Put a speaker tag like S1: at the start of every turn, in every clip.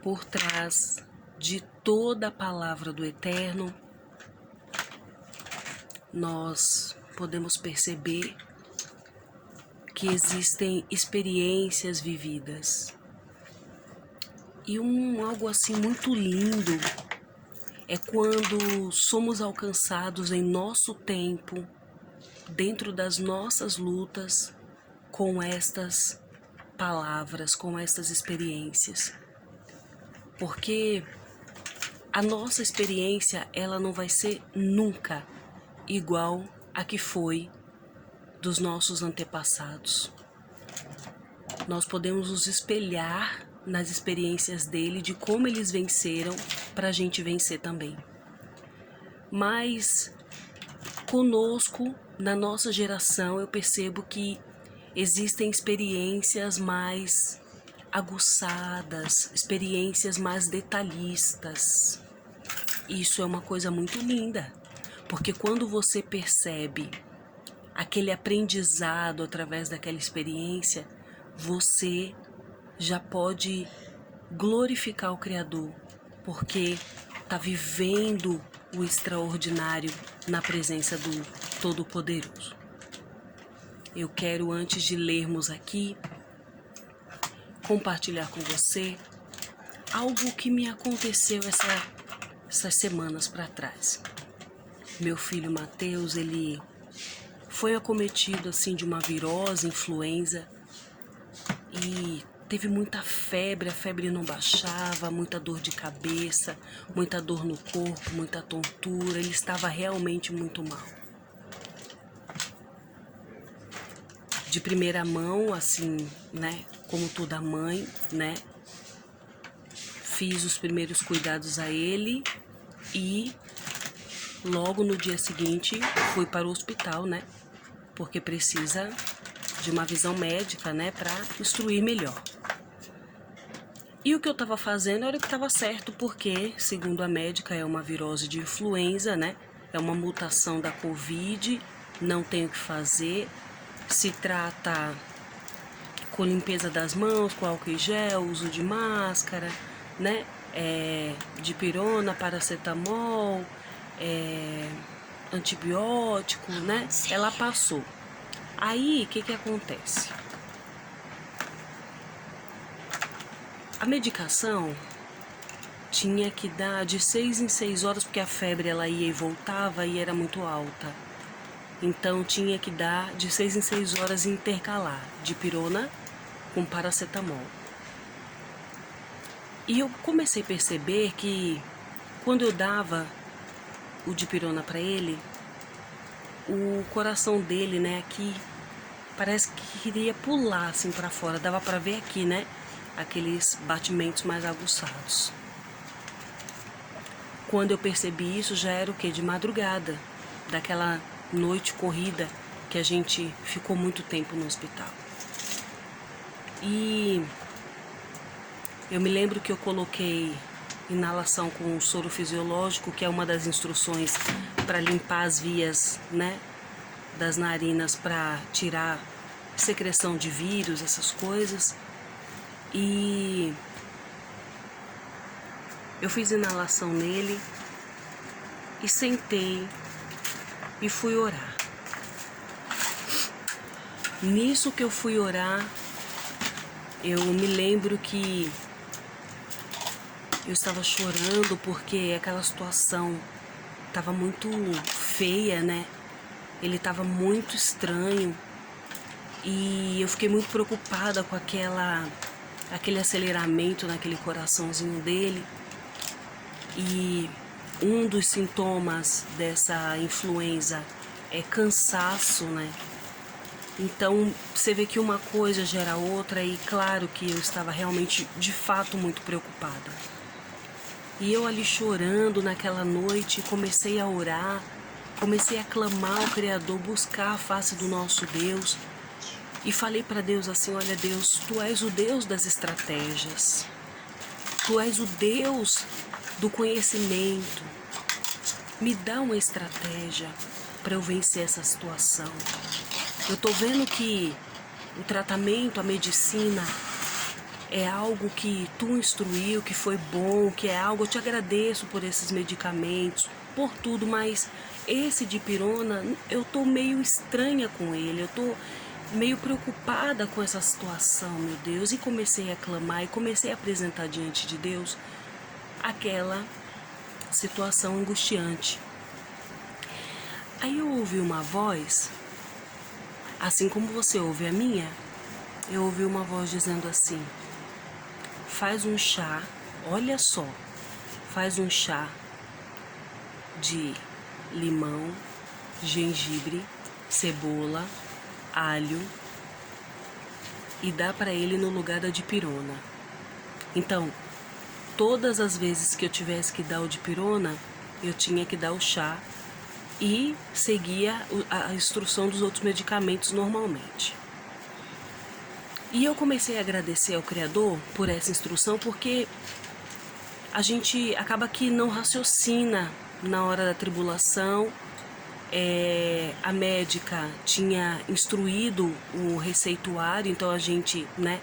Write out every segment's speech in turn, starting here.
S1: por trás de toda a palavra do Eterno, nós podemos perceber que existem experiências vividas. E algo assim muito lindo é quando somos alcançados em nosso tempo, dentro das nossas lutas, com estas palavras, com estas experiências. Porque a nossa experiência, ela não vai ser nunca igual a que foi dos nossos antepassados. Nós podemos nos espelhar nas experiências dele, de como eles venceram, para a gente vencer também. Mas conosco, na nossa geração, eu percebo que existem experiências mais aguçadas, experiências mais detalhistas. Isso é uma coisa muito linda, porque quando você percebe aquele aprendizado através daquela experiência, você já pode glorificar o Criador, porque está vivendo o extraordinário na presença do Todo-Poderoso. Eu quero, antes de lermos aqui, compartilhar com você algo que me aconteceu essas semanas para trás. Meu filho Mateus, ele foi acometido assim de uma virose, influenza, e teve muita febre, a febre não baixava, muita dor de cabeça, muita dor no corpo, muita tontura, ele estava realmente muito mal. De primeira mão, assim, né, como toda mãe, né, fiz os primeiros cuidados a ele e logo no dia seguinte fui para o hospital, né, porque precisa de uma visão médica, né, para instruir melhor. E o que eu estava fazendo era o que estava certo, porque, segundo a médica, é uma virose de influenza, né, é uma mutação da Covid, não tem o que fazer, se trata com limpeza das mãos, com álcool em gel, uso de máscara, né, dipirona, paracetamol, antibiótico, né, ela passou. Aí, o que acontece? A medicação tinha que dar de 6 em 6 horas, porque a febre ela ia e voltava e era muito alta. Então tinha que dar de 6 em 6 horas intercalar, dipirona com paracetamol. E eu comecei a perceber que quando eu dava o dipirona para ele, o coração dele, né, aqui, parece que queria pular assim para fora, dava para ver aqui, né, aqueles batimentos mais aguçados. Quando eu percebi isso, já era o quê? De madrugada, daquela noite corrida que a gente ficou muito tempo no hospital. E eu me lembro que eu coloquei inalação com soro fisiológico, que é uma das instruções para limpar as vias, né, das narinas, para tirar secreção de vírus, essas coisas. E eu fiz inalação nele e sentei e fui orar. Nisso que eu fui orar, eu me lembro que eu estava chorando porque aquela situação estava muito feia, né? Ele estava muito estranho e eu fiquei muito preocupada com aquele aceleramento naquele coraçãozinho dele. E um dos sintomas dessa influenza é cansaço, né? Então você vê que uma coisa gera outra, e claro que eu estava realmente, de fato, muito preocupada. E eu ali chorando naquela noite, comecei a orar, comecei a clamar ao Criador, buscar a face do nosso Deus. E falei para Deus assim: olha Deus, Tu és o Deus das estratégias. Tu és o Deus do conhecimento. Me dá uma estratégia para eu vencer essa situação. Eu tô vendo que o tratamento, a medicina, é algo que tu instruiu, que foi bom, que é algo, eu te agradeço por esses medicamentos, por tudo, mas esse dipirona, eu tô meio estranha com ele, eu tô meio preocupada com essa situação, meu Deus, e comecei a clamar e comecei a apresentar diante de Deus aquela situação angustiante. Aí eu ouvi uma voz, assim como você ouve a minha, eu ouvi uma voz dizendo assim: faz um chá, olha só, faz um chá de limão, gengibre, cebola, alho e dá para ele no lugar da dipirona. Então, todas as vezes que eu tivesse que dar o dipirona, eu tinha que dar o chá e seguia a instrução dos outros medicamentos normalmente. E eu comecei a agradecer ao Criador por essa instrução, porque a gente acaba que não raciocina na hora da tribulação. A médica tinha instruído o receituário, então a gente, né,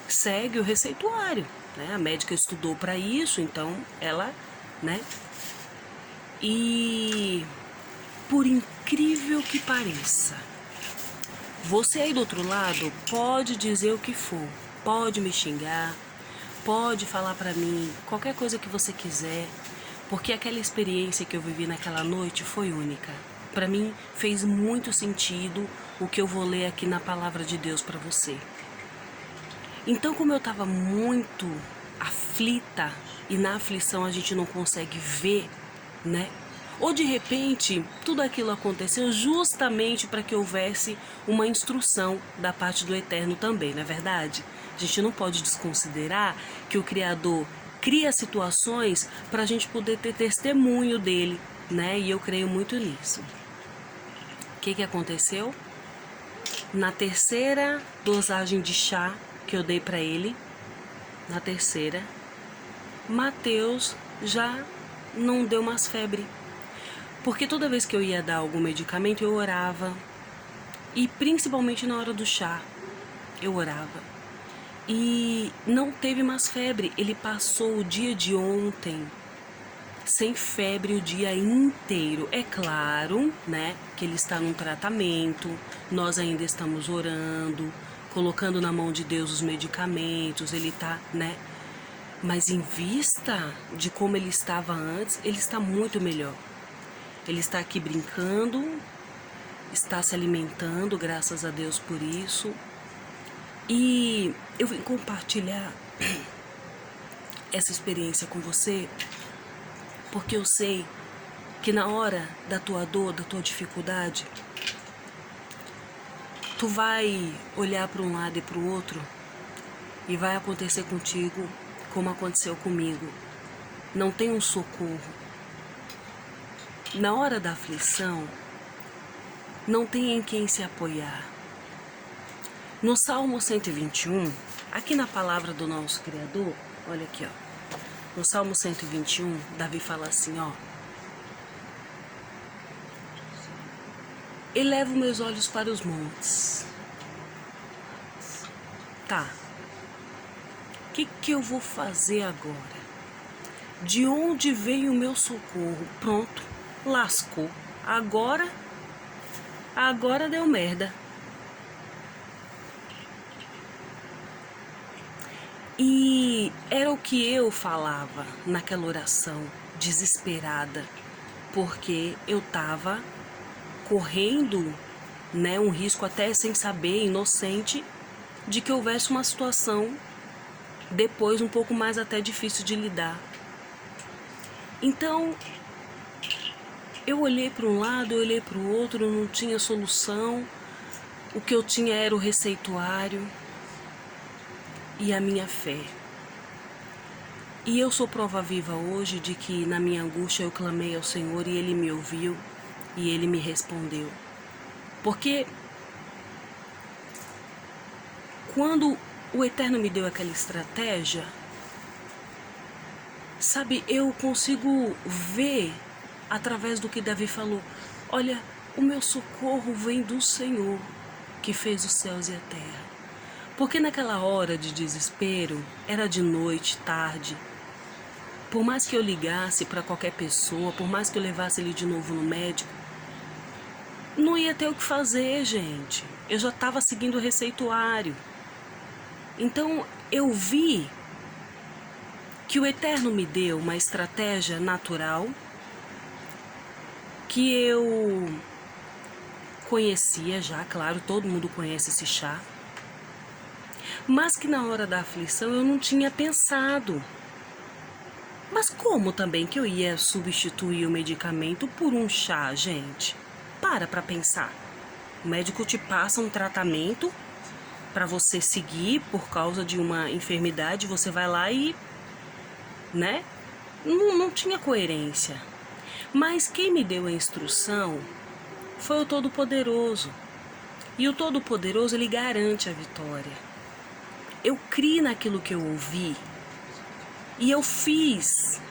S1: segue o receituário, né? A médica estudou para isso, então ela, né? E por incrível que pareça, você aí do outro lado pode dizer o que for, pode me xingar, pode falar pra mim qualquer coisa que você quiser, porque aquela experiência que eu vivi naquela noite foi única. Pra mim fez muito sentido o que eu vou ler aqui na palavra de Deus pra você. Então, como eu tava muito aflita, e na aflição a gente não consegue ver, né? Ou de repente, tudo aquilo aconteceu justamente para que houvesse uma instrução da parte do Eterno também, não é verdade? A gente não pode desconsiderar que o Criador cria situações para a gente poder ter testemunho dele, né? E eu creio muito nisso. O que aconteceu? Na terceira dosagem de chá que eu dei para ele, na terceira, Mateus já não deu mais febre. Porque toda vez que eu ia dar algum medicamento, eu orava. E principalmente na hora do chá, eu orava. E não teve mais febre. Ele passou o dia de ontem sem febre o dia inteiro. É claro, né, que ele está num tratamento. Nós ainda estamos orando, colocando na mão de Deus os medicamentos. Ele está, né? Mas em vista de como ele estava antes, ele está muito melhor. Ele está aqui brincando, está se alimentando, graças a Deus por isso. E eu vim compartilhar essa experiência com você, porque eu sei que na hora da tua dor, da tua dificuldade, tu vai olhar para um lado e para o outro e vai acontecer contigo como aconteceu comigo. Não tem um socorro. Na hora da aflição, não tem em quem se apoiar. No Salmo 121, aqui na palavra do nosso Criador, olha aqui, ó. No Salmo 121, Davi fala assim, ó. Elevo meus olhos para os montes. Tá. O que eu vou fazer agora? De onde veio o meu socorro? Pronto, lascou. Agora deu merda. E era o que eu falava naquela oração, desesperada, porque eu tava correndo, né, um risco até sem saber, inocente, de que houvesse uma situação depois um pouco mais até difícil de lidar. Então, eu olhei para um lado, eu olhei para o outro, não tinha solução. O que eu tinha era o receituário e a minha fé. E eu sou prova viva hoje de que na minha angústia eu clamei ao Senhor e Ele me ouviu e Ele me respondeu. Porque quando o Eterno me deu aquela estratégia, sabe, eu consigo ver através do que Davi falou. Olha, o meu socorro vem do Senhor, que fez os céus e a terra. Porque naquela hora de desespero, era de noite, tarde. Por mais que eu ligasse para qualquer pessoa, por mais que eu levasse ele de novo no médico, não ia ter o que fazer, gente. Eu já estava seguindo o receituário. Então eu vi que o Eterno me deu uma estratégia natural que eu conhecia já, claro, todo mundo conhece esse chá, mas que na hora da aflição eu não tinha pensado. Mas como também que eu ia substituir o medicamento por um chá, gente? Para pensar. O médico te passa um tratamento para você seguir por causa de uma enfermidade, você vai lá e, né? Não tinha coerência. Mas quem me deu a instrução foi o Todo-Poderoso. E o Todo-Poderoso, ele garante a vitória. Eu criei naquilo que eu ouvi e eu fiz,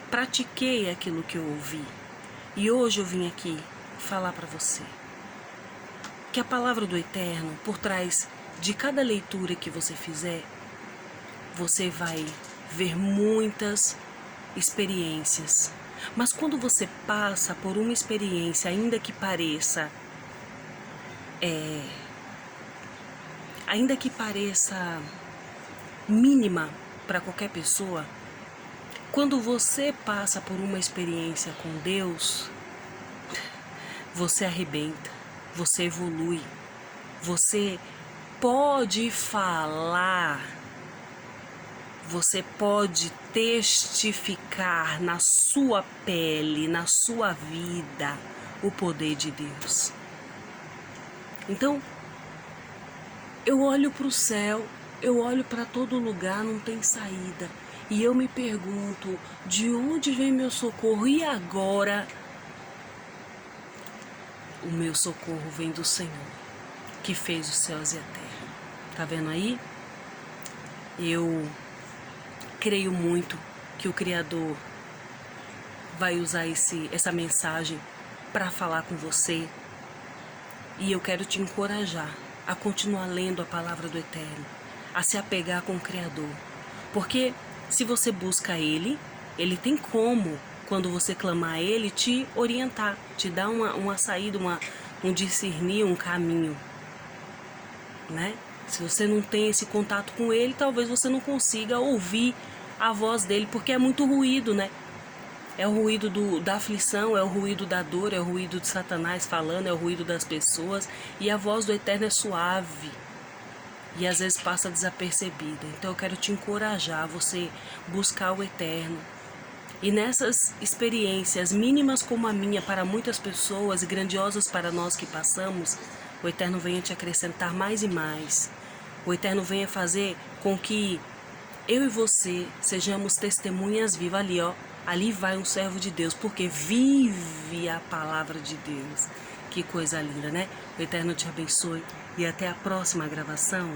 S1: pratiquei aquilo que eu ouvi. E hoje eu vim aqui falar para você que a palavra do Eterno, por trás de cada leitura que você fizer, você vai ver muitas experiências. Mas quando você passa por uma experiência, ainda que pareça mínima para qualquer pessoa, quando você passa por uma experiência com Deus, você arrebenta, você evolui, você pode falar, você pode testificar na sua pele, na sua vida, o poder de Deus. Então, eu olho para o céu, eu olho para todo lugar, não tem saída. E eu me pergunto, de onde vem meu socorro? E agora? O meu socorro vem do Senhor, que fez os céus e a terra. Tá vendo aí? Eu creio muito que o Criador vai usar essa mensagem para falar com você. E eu quero te encorajar a continuar lendo a palavra do Eterno, a se apegar com o Criador. Porque se você busca Ele, Ele tem como, quando você clamar a Ele, te orientar, te dar uma saída, um discernir, um caminho, né? Se você não tem esse contato com Ele, talvez você não consiga ouvir a voz dele, porque é muito ruído, né? É o ruído da aflição, é o ruído da dor, é o ruído de Satanás falando, é o ruído das pessoas. E a voz do Eterno é suave e às vezes passa desapercebida. Então eu quero te encorajar a você buscar o Eterno. E nessas experiências mínimas como a minha para muitas pessoas e grandiosas para nós que passamos, o Eterno venha te acrescentar mais e mais. O Eterno venha fazer com que eu e você sejamos testemunhas vivas. Ali, ó, ali vai um servo de Deus, porque vive a palavra de Deus. Que coisa linda, né? O Eterno te abençoe e até a próxima gravação.